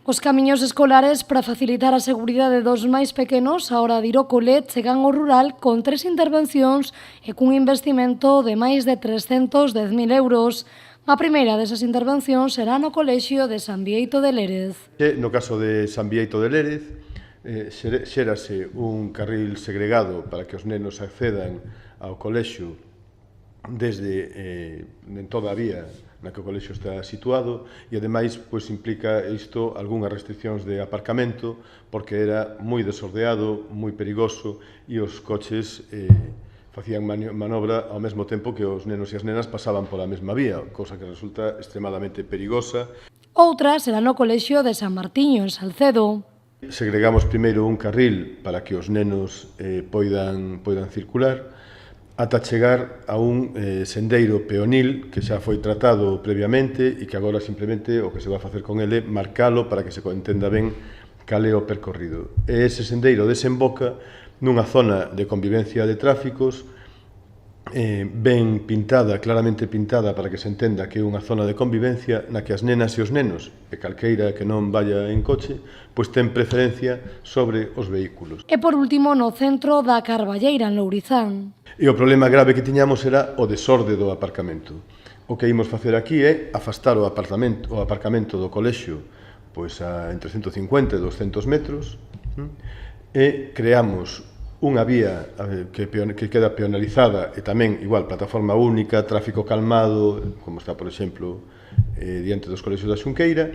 Os camiños escolares para facilitar a seguridade dos máis pequenos a hora de ir ao cole chegan ao rural con 3 intervencións e cun investimento de máis de 310.000 euros. A primeira desas intervencións será no colexio de San Bieito de Lérez. No caso de San Bieito de Lérez, xérase un carril segregado para que os nenos accedan ao colexio desde en toda a vía na que o colexio está situado e, ademais, implica isto algunhas restriccións de aparcamento porque era moi desordeado, moi perigoso e os coches facían manobra ao mesmo tempo que os nenos e as nenas pasaban pola mesma vía, cousa que resulta extremadamente perigosa. Outra será no colexio de San Martiño, en Salcedo. Segregamos primeiro un carril para que os nenos poidan circular ata chegar a un sendeiro peonil que xa foi tratado previamente e que agora simplemente o que se vai facer con ele é marcalo para que se entenda ben cal é o percorrido. E ese sendeiro desemboca nunha zona de convivencia de tráficos ben pintada, claramente pintada para que se entenda que é unha zona de convivencia na que as nenas e os nenos, e calqueira que non vaya en coche, ten preferencia sobre os vehículos. E por último, no centro da Carballeira, en Lourizán. E o problema grave que tiñamos era o desorde do aparcamento. O que imos facer aquí é afastar o aparcamento do colexio entre 150 e 200 metros e creamos unha vía que queda peonalizada e tamén, igual, plataforma única, tráfico calmado, como está, por exemplo, diante dos colexios da Xunqueira,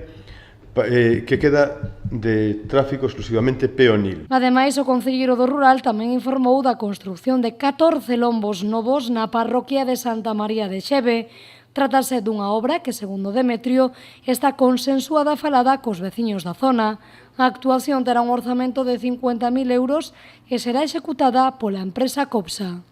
que queda de tráfico exclusivamente peonil. Ademais, o concelleiro do Rural tamén informou da construción de 14 lombos novos na parroquia de Santa María de Xeve. Trátase dunha obra que, segundo Demetrio, está consensuada e falada cos veciños da zona. A actuación terá un orzamento de 50.000 euros e será executada pola empresa Copsa.